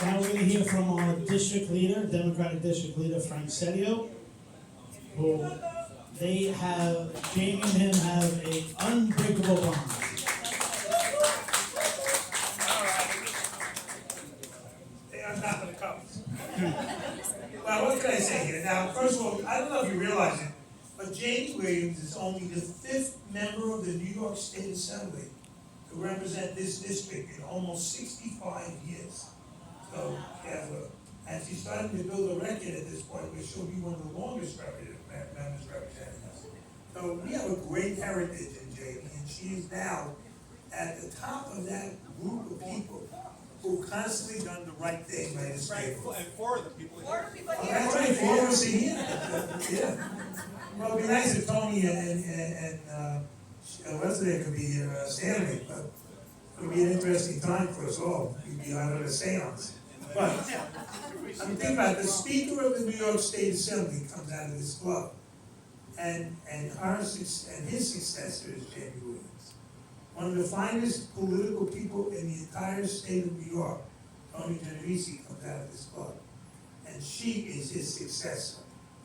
Now we're going to hear from our district leader, Democratic district leader Frank Seddio, who Jamie and him have a unbreakable bond. They are top of the cups. Well, what can I say here? Now, first of all, I don't know if you realize it, but James Williams is only the 5th member of the New York State Assembly to represent this district in almost 65 years. So, and she's starting to build a record at this point where she'll be one of the longest members representing us. So we have a great heritage in Jamie, and she is now at the top of that group of people who constantly done the right thing by this table. And four of the people here. That's right, 4 of us are here. Yeah. Well, it'd be nice if Tony and what's there could be here, Stanley, but it would be an interesting time for us all. We'd be out of a seance. But I'm thinking about it, the Speaker of the New York State Assembly comes out of this club, and his successor is Jamie Williams. One of the finest political people in the entire state of New York, Tony Genovese, comes out of this club. And she is his successor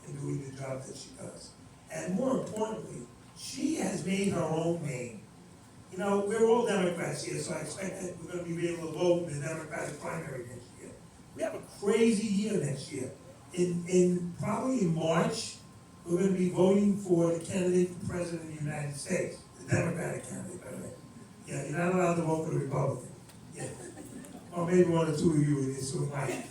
in doing the job that she does. And more importantly, she has made her own name. You know, we're all Democrats here, so I expect that we're going to be able to vote in the Democratic primary next year. We have a crazy year next year. Probably in March, we're going to be voting for the candidate for President of the United States, the Democratic candidate, by the way. Yeah, you're not allowed to vote for the Republican. Yeah. Or maybe one or two of you in this room might.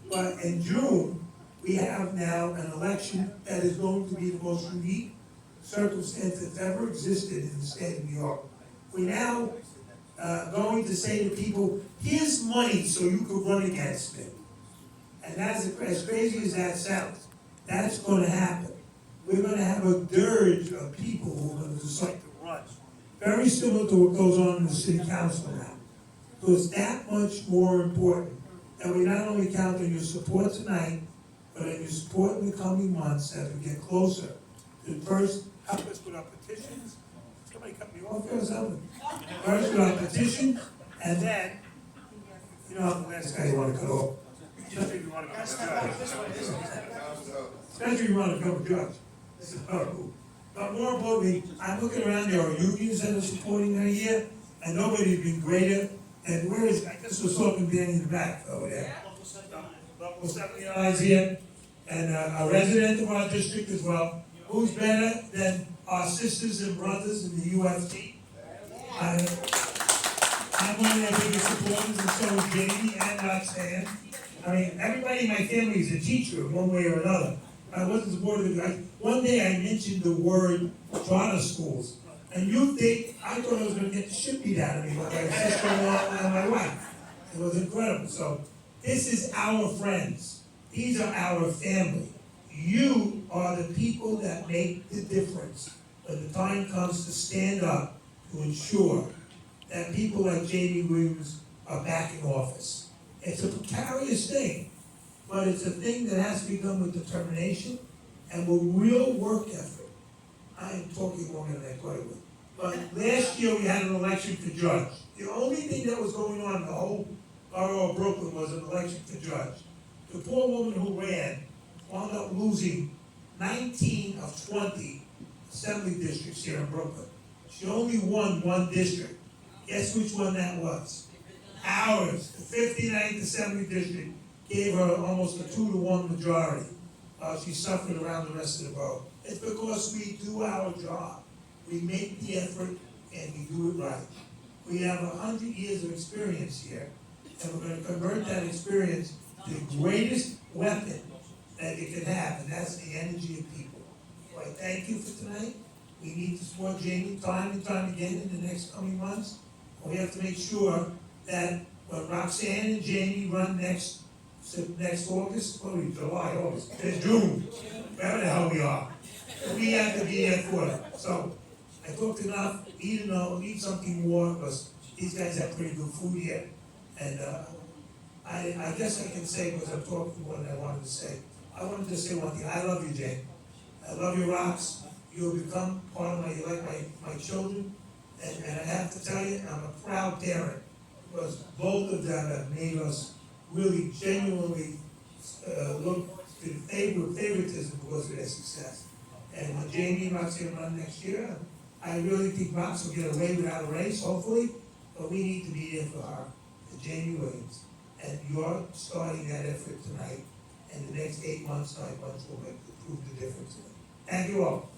But in June, we have now an election that is going to be the most unique circumstance that's ever existed in the state of New York. We're now going to say to people, here's money so you can run against me. And that's as crazy as that sounds. That's going to happen. We're going to have a dirge of people who are going to decide to run. Very similar to what goes on in the city council now. So it's that much more important that we not only count on your support tonight, but on your support in the coming months as we get closer to first help us with our petitions. Somebody cut me off or something. First with our petition, and then, you know, I'm the last guy you want to cut off. Especially if you want to become a judge. Especially if you want to become a judge. So, but more importantly, I'm looking around, there are unions that are supporting her here, and nobody's been greater. And where is, I guess we're talking Danny in the back over there. Local 79 is here, and a resident of our district as well. Who's better than our sisters and brothers in the UFT? I'm one of their biggest supporters, and so is Jamie and Roxanne. I mean, everybody in my family is a teacher one way or another. I wasn't supportive of it. One day I mentioned the word charter schools. And you think, I thought I was going to get the shit beat out of me by my sister-in-law and my wife. It was incredible. So this is our friends. These are our family. You are the people that make the difference when the time comes to stand up to ensure that people like Jamie Williams are back in office. It's a precarious thing, but it's a thing that has to be done with determination and with real work effort. I am talking longer than I thought I would. But last year we had an election for judge. The only thing that was going on in the whole borough of Brooklyn was an election for judge. The poor woman who ran wound up losing 19 of 20 assembly districts here in Brooklyn. She only won one district. Guess which one that was? Ours. The 59th Assembly District gave her almost a 2-to-1 majority. She suffered around the rest of the borough. It's because we do our job. We make the effort and we do it right. We have 100 years of experience here, and we're going to convert that experience to the greatest weapon that you can have, and that's the energy of people. So I thank you for tonight. We need to support Jamie time and time again in the next coming months. We have to make sure that when Roxanne and Jamie run next August, what are we, July, August, it's June, wherever the hell we are, we have to be there for them. So I talked enough, eat something more, because these guys have pretty good food here. And I guess I can say, because I'm talking more than I wanted to say, I wanted to say one thing. I love you, Jane. I love you, Rox. You'll become part of you're like my children. And I have to tell you, I'm a proud parent because both of them have made us really genuinely look to favoritism because of their success. And when Jamie and Matt's gonna run next year, I really think Matt's will get away without a race, hopefully, but we need to be in for her, for Jamie Williams. And you're starting that effort tonight, and the next 8 months, 9 months will prove the difference. Thank you all.